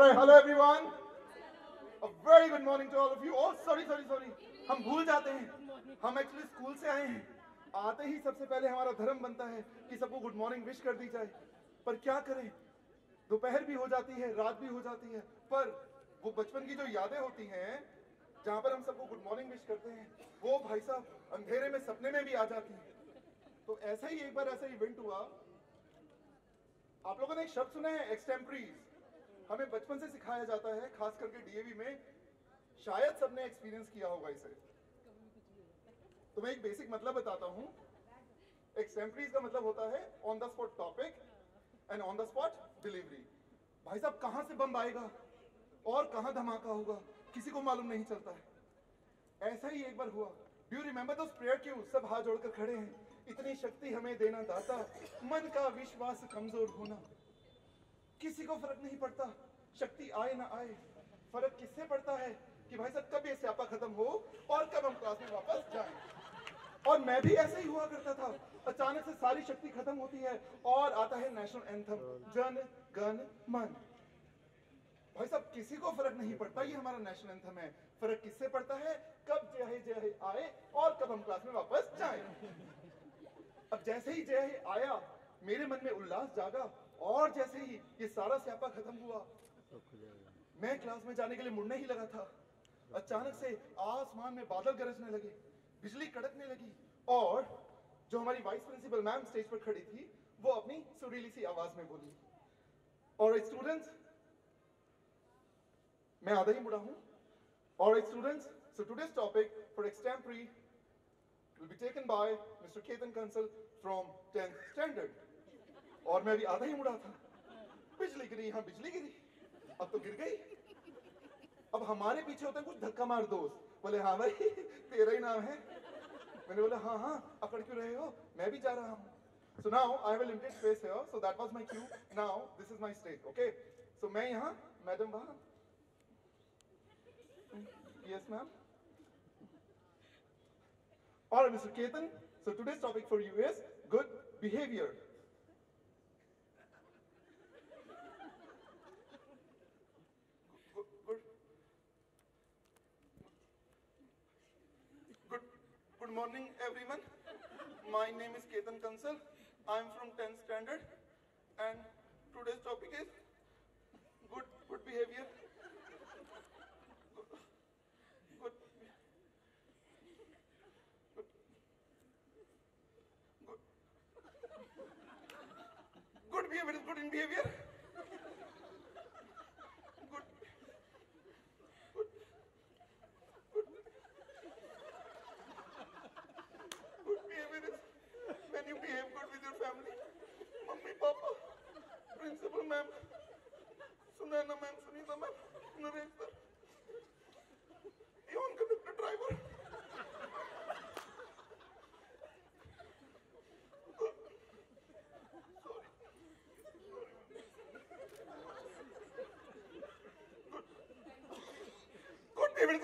Alright, hello everyone. A very good morning to all of you. Oh, sorry. हम भूल जाते हैं. हम एक्चुअली स्कूल से आए हैं. आते ही सबसे पहले हमारा धर्म बनता है कि सबको गुड मॉर्निंग विश कर दी जाए. पर क्या करें? दोपहर भी हो जाती है, रात भी हो जाती है. पर वो बचपन की जो यादें होती हैं, जहाँ पर हम सबको गुड मॉर्निंग विश करते हैं, वो भाई साहब अंधेरे में सपने में भी आ जाती हैं. तो ऐसा ही एक बार ऐसा इवेंट हुआ. आप लोगों ने एक शब्द सुना है, एक्सटेम्परीज. हमें बचपन से सिखाया जाता है, खास करके डीएवी में. शायद सबने एक्सपीरियंस किया होगा इसे. तो मैं एक बेसिक मतलब बताता हूं. एक्सटेम्परीज का मतलब होता है on the spot topic and on the spot delivery. भाई साहब कहां से बम आएगा और कहां धमाका होगा किसी को मालूम नहीं चलता है. ऐसा ही एक बार हुआ. Do you remember those prayer Q? सब हाथ जोड़कर खड़े हैं. इतनी शक्ति हमें देना दाता, मन का विश्वास कमजोर होना. किसी को फर्क नहीं पड़ता शक्ति आए ना आए. फर्क किससे पड़ता है कि भाई साहब कब ये स्यापा खत्म हो और कब हम क्लास में वापस जाएं. और मैं भी ऐसे ही हुआ करता था. अचानक से सारी शक्ति खत्म होती है और आता है नेशनल एंथम, जन गण मन. भाई साहब किसी को फर्क नहीं पड़ता ये हमारा नेशनल एंथम है. फर्क किससे पड़ता है कब जय जय आए और कब हम क्लास में वापस जाएं. अब जैसे ही जय आया मेरे मन में उल्लास जागा और जैसे ही ये सारा स्यापा खत्म हुआ मैं क्लास में जाने के लिए मुड़ने ही लगा था. अचानक से आसमान में बादल गरजने लगे, बिजली कड़कने लगी और जो हमारी वाइस प्रिंसिपल मैम स्टेज पर खड़ी थी वो अपनी सुरीली सी आवाज में बोली, ऑलराइट स्टूडेंट्स. मैं आधा ही मुड़ा हूं. Alright students, so today's topic for extempore will be taken by Mr. Ketan Kansal from 10th standard. और मैं भी आधा ही मुड़ा था. बिजली गिरी, हाँ बिजली गिरी. अब तो गिर गई. अब हमारे पीछे होते हैं कुछ धक्का मार दोस्त. बोले हाँ भाई तेरा ही नाम है. मैंने बोला हाँ अकड़ क्यों रहे हो, मैं भी जा रहा हूँ. So now I have a limited space here, so that was my cue. Now this is my stage, okay? So मैं यहाँ, मैडम वहाँ. Yes ma'am. Alright Mr. Ketan, so today's topic for you is good behavior. Good morning everyone. My name is Ketan Kansal. I am from 10th standard and today's topic is good behavior. Good behavior is good in behavior. Good behavior is when you behave good with your family. Mummy, Papa, Principal Ma'am, Sunana Ma'am, Sunita Ma'am, Naresh Sir, even conductor driver.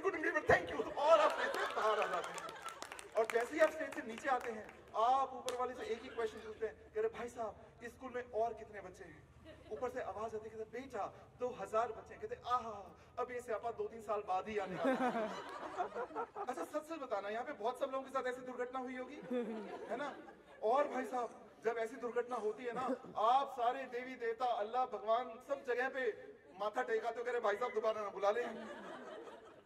Good behaviour, thank you. और आप stage से बाहर आ जाते हैं और जैसे ही आप stage से नीचे आते हैं आप ऊपर वाले से एक ही क्वेश्चन पूछते हैं कि अरे भाई साहब इस स्कूल में और कितने बच्चे हैं. ऊपर से आवाज आती है बेटा 2000 बच्चे हैं. कहते आहा अब ये स्यापा 2-3 साल बाद ही आने वाला है. अच्छा सच बताना यहाँ पे बहुत सब लोगों के साथ ऐसी दुर्घटना हुई होगी है ना. और भाई साहब जब ऐसी दुर्घटना होती है ना आप सारे देवी देवता अल्लाह भगवान सब जगह पे माथा टेकाते हो, कह रहे भाई साहब दोबारा ना बुला ले.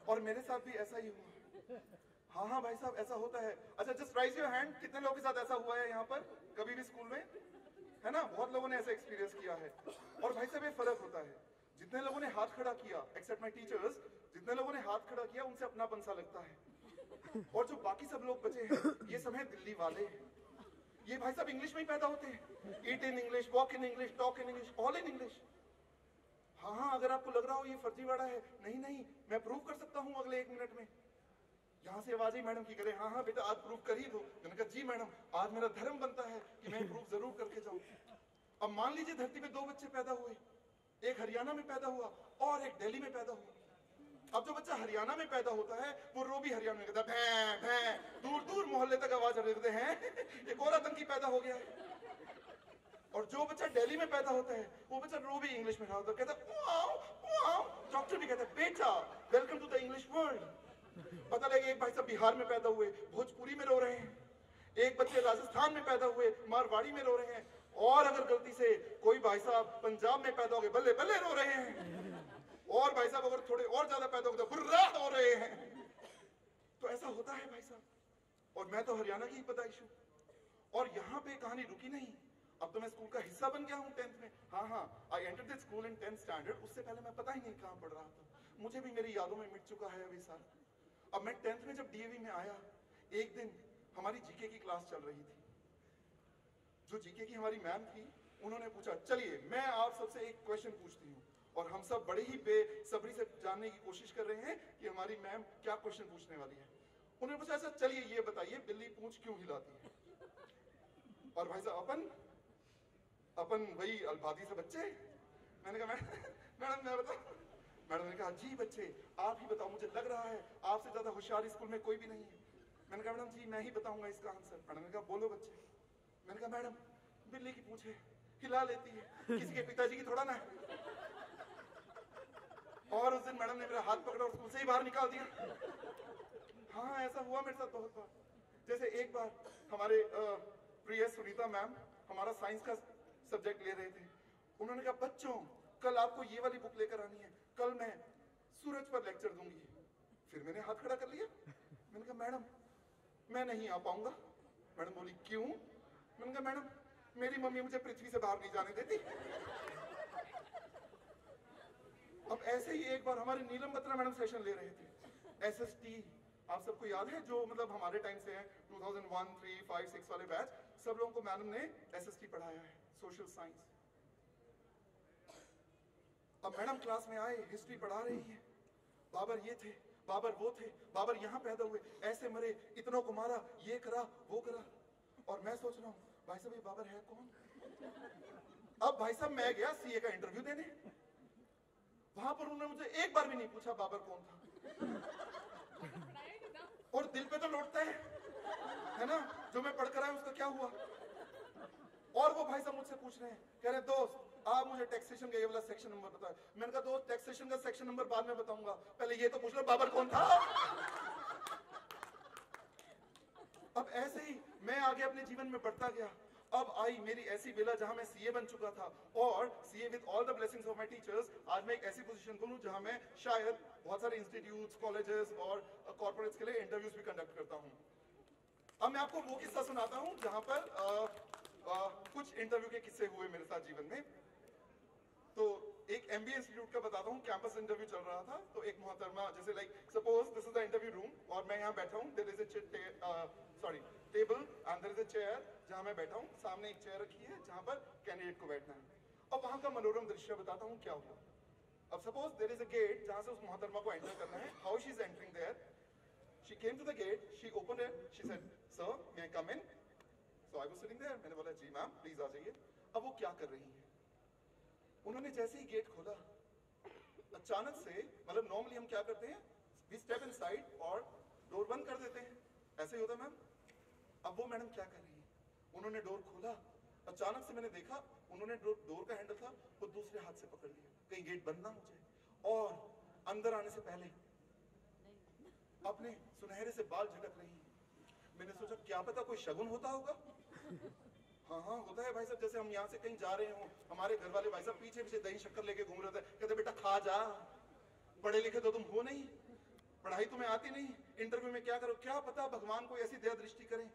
और मेरे साथ भी ऐसा ही हुआ. हाँ भाई साहब ऐसा होता है. अच्छा जस्ट राइज योर हैंड. कितने लोगों के साथ ऐसा हुआ है यहाँ पर कभी भी स्कूल में, है ना. बहुत लोगों ने ऐसा एक्सपीरियंस किया है. और भाई साहब ये फर्क होता है. जितने लोगों ने हाथ खड़ा किया एक्सेप्ट माय टीचर्स, जितने लोगों ने हाथ खड़ा किया उनसे अपनापन सा लगता है. और जो बाकी सब लोग बचे हैं ये सब है दिल्ली वाले. ये भाई साहब इंग्लिश में ही पैदा होते हैं. Eat in English, walk in English, talk in English, all in English. हाँ अगर आपको लग रहा हो ये फर्जीवाड़ा है, नहीं मैं प्रूव कर सकता हूँ अगले 1 मिनट में. यहाँ से आवाज ही मैडम की करे हाँ बेटा आज प्रूव कर ही दो. मैंने कहा जी मैडम आज मेरा धर्म बनता है कि मैं प्रूव जरूर करके जाऊँ. अब मान लीजिए धरती पे 2 बच्चे पैदा हुए, एक हरियाणा में पैदा हुआ और एक दिल्ली में पैदा हुआ. अब जो बच्चा हरियाणा में पैदा होता है वो रो भी हरियाणा में कहता है भैं भैं, दूर दूर मोहल्ले तक आवाज देते हैं एक और आतंकी पैदा हो गया है. और जो बच्चा दिल्ली में पैदा होता है वो बच्चा रो भी इंग्लिश में रहा होता है, कहता है कहते हैं बेटा welcome to the English world. पता लगे एक भाई साहब बिहार में पैदा हुए भोजपुरी में रो रहे हैं, एक बच्चे राजस्थान में पैदा हुए मारवाड़ी में रो रहे हैं, और अगर गलती से कोई भाई साहब पंजाब में पैदा हो गए बल्ले बल्ले रो रहे हैं, और भाई साहब अगर थोड़े और ज्यादा पैदा हो गए तो बुर्रा हो रहे हैं। तो ऐसा होता है भाई साहब। और मैं तो हरियाणा की ही पैदाइश हूं, और यहाँ पे कहानी रुकी नहीं। अब तो मैं स्कूल का हिस्सा बन गया हूँ 10th में। हाँ, I entered the school in 10th standard. उससे पहले मैं पता ही नहीं कहाँ पढ़ रहा था, मुझे भी मेरी यादों में मिट चुका है अभी साल। अब मैं 10th में जब डीएवी में आया, एक दिन हमारी जीके की क्लास चल रही थी। जो जीके की हमारी मैम थी, उन्होंने पूछा चलिए मैं आप सबसे एक क्वेश्चन पूछती हूँ, और हम सब बड़े ही बेसब्री से जानने की कोशिश कर रहे हैं कि हमारी मैम क्या क्वेश्चन पूछने वाली है। उन्होंने पूछा ऐसा चलिए ये बताइए बिल्ली पूंछ क्यों हिलाती है? और भाई साहब अपन वही अल्फादी से बच्चे। मैंने कहा मैडम मैं बताऊं? मैडम ने कहा जी बच्चे आप ही बताओ, मुझे लग रहा है आपसे ज्यादा होशियार स्कूल में कोई भी नहीं है। मैंने कहा मैडम जी मैं ही बताऊंगा इसका आंसर। मैडम ने कहा बोलो बच्चे। मैंने कहा मैडम बिल्ली की पूंछ हिला लेती है, किसी के पिताजी की थोड़ा ना है। और उस दिन मैडम ने मेरा हाथ पकड़ा और स्कूल से ही बाहर निकाल दिया। हाँ ऐसा हुआ मेरे साथ बहुत बार। जैसे एक बार हमारे प्रिय सुनीता मैम हमारा साइंस का सब्जेक्ट ले रहे थे। उन्होंने कहा बच्चों कल आपको ये वाली बुक लेकर आनी है, कल मैं सूरज पर लेक्चर दूंगी। फिर मैंने हाथ खड़ा कर लिया। मैंने कहा मैडम मैं नहीं आ पाऊंगा। मैडम बोली क्यों? मैंने कहा मैडम मेरी मम्मी मुझे पृथ्वी से बाहर नहीं जाने देती। अब ऐसे ही एक बार हमारे नीलम बत्रा मैडम सेशन ले रहे थे। एसएसटी आप सबको याद है, जो मतलब हमारे टाइम से है 2001, 3, 5, 6 वाले बैच, सब लोगों को मैडम ने एसएसटी पढ़ाया है, सोशल साइंस। अब मैडम क्लास में आए, हिस्ट्री पढ़ा रही है। बाबर ये थे, बाबर वो थे, बाबर यहाँ पैदा हुए, ऐसे मरे, इतनों को मारा, ये करा वो करा। और मैं सोच रहा हूँ भाई साहब ये बाबर है कौन? अब भाई साहब मैं गया सीए का इंटरव्यू देने, वहां पर उन्होंने मुझे एक बार भी नहीं पूछा बाबर कौन था। और दिल पे तो लौटता है ना, जो मैं पढ़कर आया उसका क्या हुआ। और वो भाई साहब मुझसे पूछ रहे हैं, कह रहे दोस्त आप मुझे टैक्सेशन का ये वाला सेक्शन नंबर बताओ। मैंने कहा दोस्त टैक्सेशन का सेक्शन नंबर बाद में बताऊंगा, पहले ये तो पूछ लो बाबर कौन था। अब ऐसे ही मैं आगे अपने जीवन में बढ़ता गया। अब आई मेरी ऐसी बेला जहां मैं सीए बन चुका था, और CA with all the blessings of my teachers आज मैं एक ऐसी पोजीशन पर हूं जहां मैं शायद बहुत सारे इंस्टीट्यूट्स, कॉलेजेस और कॉर्पोरेट्स के लिए इंटरव्यूज भी कंडक्ट करता हूं। अब मैं आपको वो किस्सा सुनाता हूं जहां पर कुछ इंटरव्यू के किस्से हुए मेरे साथ जीवन में। तो एक एमबीए इंस्टीट्यूट का बताता हूँ, कैंपस इंटरव्यू चल रहा था। तो एक मोहतरमा, जैसे like suppose this is the interview room, और मैं यहाँ बैठा हूँ, there is a table and there is a chair जहाँ मैं बैठा हूँ। सामने एक चेयर रखी है जहाँ पर कैंडिडेट को बैठना है। अब वहाँ का मनोरम दृश्य बताता हूँ क्या हुआ। अब suppose there is a gate जहाँ से उस मोहतरमा को एंटर करना है। How she is entering there, she came to the gate, she opened it, she said sir may I come in. So I was sitting there, मैंने बोला जी ma'am please आ जाइए। अब वो क्या कर रही है, उन्होंने जैसे ही गेट खोला, अचानक से, मतलब नॉर्मली हम क्या करते हैं, वी स्टेप इनसाइड और डोर बंद कर देते हैं, ऐसे ही होता है मैम। अब वो मैडम क्या कर रही है, उन्होंने डोर खोला, अचानक से मैंने देखा उन्होंने डोर का हैंडल था वो दूसरे हाथ से पकड़ लिया, कहीं गेट बंद ना हो जाए। और अंदर आने से पहले अपने सुनहरे से बाल झटक रही है। मैंने सोचा क्या पता कोई शगुन होता होगा। हाँ होता है भाई साहब, जैसे हम यहाँ से कहीं जा रहे हो, हमारे घर वाले भाई साहब पीछे पीछे दही शक्कर लेके घूम रहे थे, कहते बेटा खा जा, पढ़े लिखे तो तुम हो नहीं, पढ़ाई तुम्हें आती नहीं, इंटरव्यू में क्या करो, क्या पता भगवान कोई ऐसी दया दृष्टि करे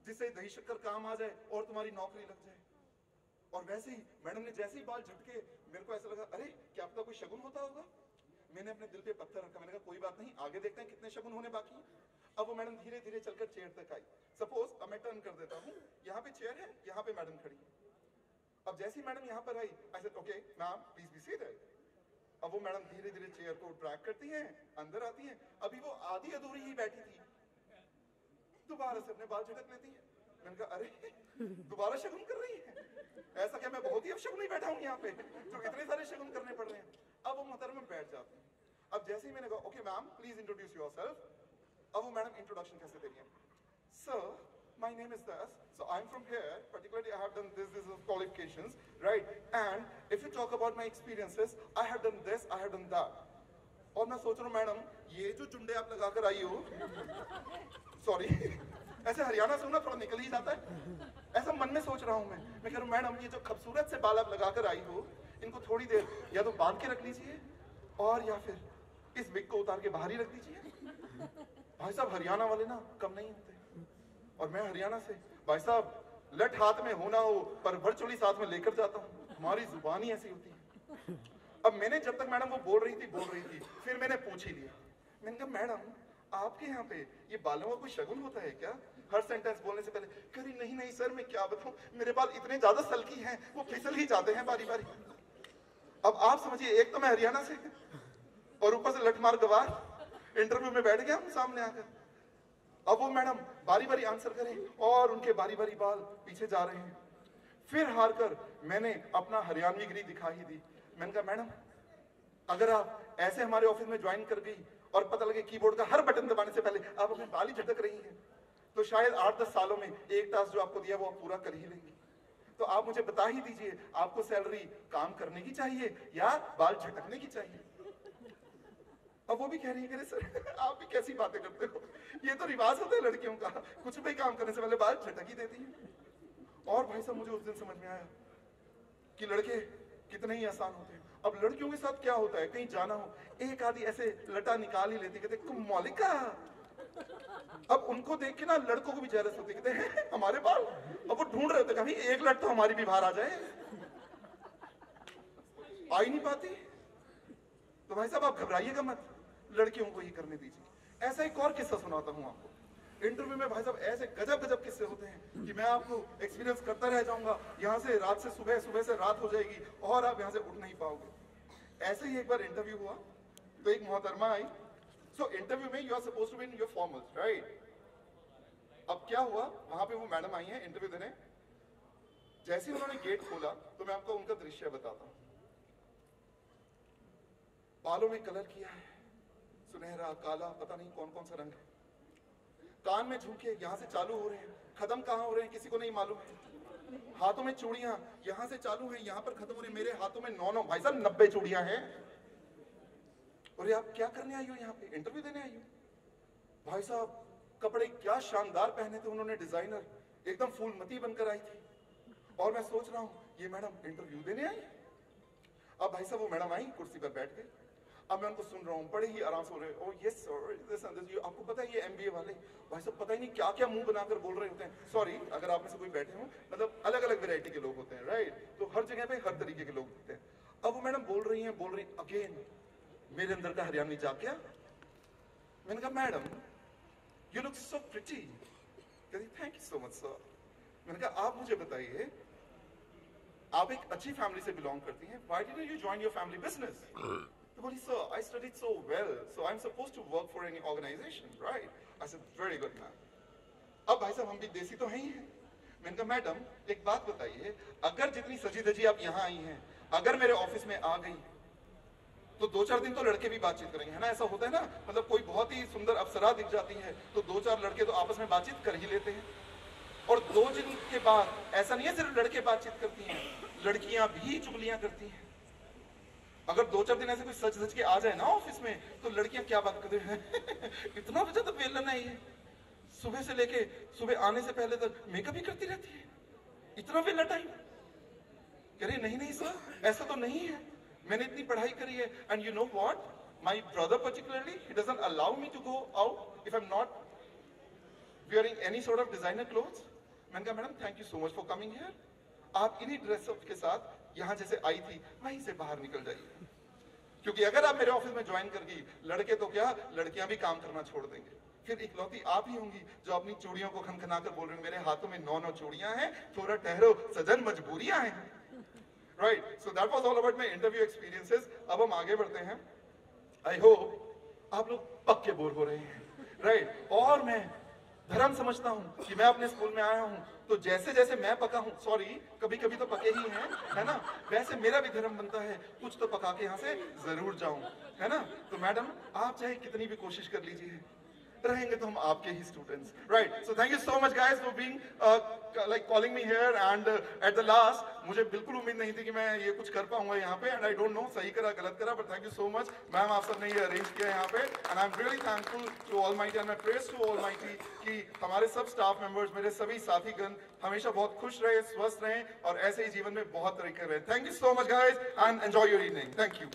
जिससे दही शक्कर काम आ जाए और तुम्हारी नौकरी लग जाए। और वैसे ही मैडम ने जैसे ही बाल झटके, मेरे को ऐसा लगा अरे क्या पता कोई शगुन होता होगा। मैंने अपने दिल पे पत्थर रखा, मैंने कहा कोई बात नहीं, आगे देखते हैं कितने शगुन होने बाकी हैं। अब वो मैडम धीरे धीरे चलकर चेयर तक आई। सपोज अब मैं टर्न कर देता हूँ, यहाँ पे चेयर है, यहाँ पे मैडम खड़ी है। अब जैसी मैडम यहाँ पर आई, I said okay ma'am please be seated. अब वो मैडम धीरे धीरे चेयर को ड्रैग करती हैं, अंदर आती हैं। अभी वो आधी अधूरी ही बैठी थी, दोबारा से अपने बाल झटक लेती है। मैंने कहा अरे दोबारा शगुन कर रही है, ऐसा क्या मैं बहुत ही अब शगुन ही बैठा हूँ यहाँ पे जो इतने सारे शगुन करने पड़ रहे हैं। अब वो मोहतरमा बैठ जाती है। अब जैसे ही मैंने कहा okay ma'am please introduce yourself, अब वो मैडम इंट्रोडक्शन कैसे दे रही है, sir my name is this, so I'm from here, particularly I have done this qualifications, right? And if you talk about my experiences, I have done this, I have done that. और मैं सोच रहा हूँ madam ये जो चुंडे आप लगा कर आई हो, सॉरी ऐसे हरियाणा से ना थोड़ा निकल ही जाता है, ऐसा मन में सोच रहा हूँ मैं कह रहा हूँ मैडम ये जो खूबसूरत से बाल आप लगा कर आई हो, इनको थोड़ी देर या तो बांध के रख लीजिए और या फिर इस विग को उतार के बाहर ही रख दीजिए। भाई साहब हरियाणा वाले ना कम नहीं होते, और मैं हरियाणा से, भाई साहब लठ हाथ में होना हो पर वर्चुअली साथ में लेकर जाता हूँ, हमारी जुबान ही ऐसी होती है। अब मैंने जब तक मैडम वो बोल रही थी, फिर मैंने पूछ ही लिया, मैंने कहा मैडम आपके यहाँ पे ये बालों का कोई शगुन होता है क्या? हर सेंटेंस बोलने से पहले कह रही नहीं नहीं सर मैं क्या बताऊं, मेरे बाल इतने ज्यादा सल्की हैं वो फिसल ही जाते हैं बारी बारी। अब आप समझिए, एक तो मैं हरियाणा से और ऊपर से लठमार गवार, इंटरव्यू में बैठ गया हूं सामने आकर। अब वो मैडम बारी बारी आंसर करें और उनके बारी बारी बाल पीछे जा रहे हैं। फिर हार कर मैंने अपना हरियाणवी गिरी दिखा ही दी। मैंने कहा मैडम अगर आप ऐसे हमारे ऑफिस में ज्वाइन कर गई और पता लगे कीबोर्ड का हर बटन दबाने से पहले आप अपने बाल ही झटक रही हैं, तो शायद 8-10 सालों में एक टास्क जो आपको दिया वो आप पूरा कर ही लेंगी। तो आप मुझे बता ही दीजिए आपको सैलरी काम करने की चाहिए या बाल झटकने की चाहिए? अब वो भी कह रही है सर आप भी कैसी बातें करते हो, ये तो रिवाज होता है लड़कियों का, कुछ भी काम करने से पहले बाल झटक ही देती है। और भाई साहब मुझे उस दिन समझ में आया कि लड़के कितने ही आसान होते हैं। अब लड़कियों के साथ क्या होता है, कहीं जाना हो एक आधी ऐसे लटा निकाल ही लेती, कहते मौलिका। अब उनको देख के ना लड़कों को भी जेलस होती, कहते हैं हमारे बाल। अब वो ढूंढ रहे होते कभी एक लट तो हमारी भी बाहर आ जाए, आ ही नहीं पाती। तो भाई साहब आप घबराइएगा मत, लड़कियों को ही करने दीजिए। ऐसा एक और किस्सा सुनाता हूं आपको। इंटरव्यू में भाई साहब ऐसे गजब गजब किस्से होते हैं कि मैं आपको एक्सपीरियंस करता रह जाऊंगा। यहाँ से रात से सुबह, सुबह से रात हो जाएगी और आप यहाँ से उठ नहीं पाओगे। ऐसे ही एक बार इंटरव्यू हुआ तो एक मोहतरमा आई। सो इंटरव्यू में you are supposed to be in your formals, right? अब क्या हुआ, वहां पे वो मैडम आई है इंटरव्यू देने। जैसे उन्होंने गेट खोला तो मैं आपको उनका दृश्य बताता हूँ। बालों में कलर किया है, सुनहरा काला, पता नहीं कौन कौन सा रंग है। कान में झुमके यहाँ से चालू हो रहे हैं, खत्म कहाँ हो रहे हैं किसी को नहीं मालूम है। हाथों में चूड़ियां यहाँ से चालू हैं, यहाँ पर खत्म हो रही है। मेरे हाथों में 9 भाई साहब 90 चूड़ियां हैं। और आप क्या करने आई हो यहाँ पे? इंटरव्यू देने आई हो। भाई साहब कपड़े क्या शानदार पहने थे उन्होंने, डिजाइनर, एकदम फूलमती बनकर आई थी। और मैं सोच रहा हूँ ये मैडम इंटरव्यू देने आई। अब भाई साहब वो मैडम आई, कुर्सी पर बैठ गई। अब मैं उनको सुन रहा हूँ, बड़े ही आराम से हो रहे हैं। ओह यस सर, आपको पता है ये MBA वाले भाई साहब पता ही नहीं क्या क्या मुंह बनाकर बोल रहे होते हैं। सॉरी अगर आप में से कोई बैठे हो, मतलब अलग अलग वैरायटी के लोग होते हैं, राइट? तो हर जगह पे हर तरीके के लोग होते हैं। अब वो मैडम बोल रही हैं अगेन, मेरे अंदर का हरियाणवी जाग गया। मैंने कहा madam you look so pretty. कहती thank you so much sir. मैंने कहा आप मुझे बताइए, आप एक अच्छी फैमिली से बिलोंग करती हैं, why didn't you join your family business? तो बोली sir I studied so well, so I am supposed to work for any organisation, right? I said very good ma'am. अब भाई साहब हम भी देसी तो हैं ही हैं। मैंने कहा मैडम एक बात बताइए, अगर जितनी सजी धजी आप यहाँ आई हैं, अगर मेरे ऑफिस में आ गई तो 2-4 दिन तो लड़के भी बातचीत करेंगे, है ना? ऐसा होता है ना, मतलब कोई बहुत ही सुंदर अप्सरा दिख जाती है तो 2-4 लड़के तो आपस में बातचीत कर ही लेते हैं। और 2 दिन के बाद ऐसा नहीं है सिर्फ लड़के बातचीत करती हैं, लड़कियां भी चुगलियां करती हैं। अगर 2-4 दिन ऐसे कोई सच धज के आ जाए ना ऑफिस में तो लड़कियां क्या बात करते हैं इतना बजा तो बेलन है ये, सुबह से लेके सुबह आने से पहले तक मेकअप ही करती रहती है, इतना वेला टाइम। कह रही नहीं नहीं सर ऐसा तो नहीं है, मैंने इतनी पढ़ाई करी है। And you know what, my brother particularly he doesn't allow me to go out if I am not wearing any sort of designer clothes. मैंने कहा madam thank you so much for coming here. आप इन्हीं dress up के साथ यहाँ जैसे आई थी वहीं से बाहर निकल जाइए, क्योंकि अगर आप मेरे ऑफिस में ज्वाइन कर गई, लड़के तो क्या लड़कियां भी काम करना छोड़ देंगे। फिर इकलौती आप ही होंगी जो अपनी चूड़ियों को खनखना कर बोल रही, मेरे हाथों में 9 चूड़ियां हैं, थोड़ा ठहरो सजन मजबूरियां हैं, right? So that was all about my interview experiences. अब हम आगे बढ़ते हैं। आई होप आप लोग पक्के बोर हो रहे हैं, राइट? और मैं धर्म समझता हूं कि मैं अपने स्कूल में आया हूं तो जैसे जैसे मैं पका हूं, सॉरी कभी कभी तो पके ही हैं, है ना? वैसे मेरा भी धर्म बनता है कुछ तो पका के यहाँ से जरूर जाऊं, है ना? तो मैडम आप चाहे कितनी भी कोशिश कर लीजिए, रहेंगे तो हम आपके ही students, right? So thank you so much guys for being like calling me here and at the last मुझे बिल्कुल उम्मीद नहीं थी कि मैं ये कुछ कर पाऊंगा यहाँ पे, एंड आई डोंट नो सही करा गलत करा, but thank you so much ma'am, आप सबने ये अरेंज किया यहाँ पे, and I am really thankful to Almighty and my prayers to Almighty कि हमारे सब स्टाफ मेंबर्स, मेरे सभी साथीगण हमेशा बहुत खुश रहे, स्वस्थ रहें और ऐसे ही जीवन में बहुत तरक्की करें। Thank you so much guys and enjoy your evening. Thank you.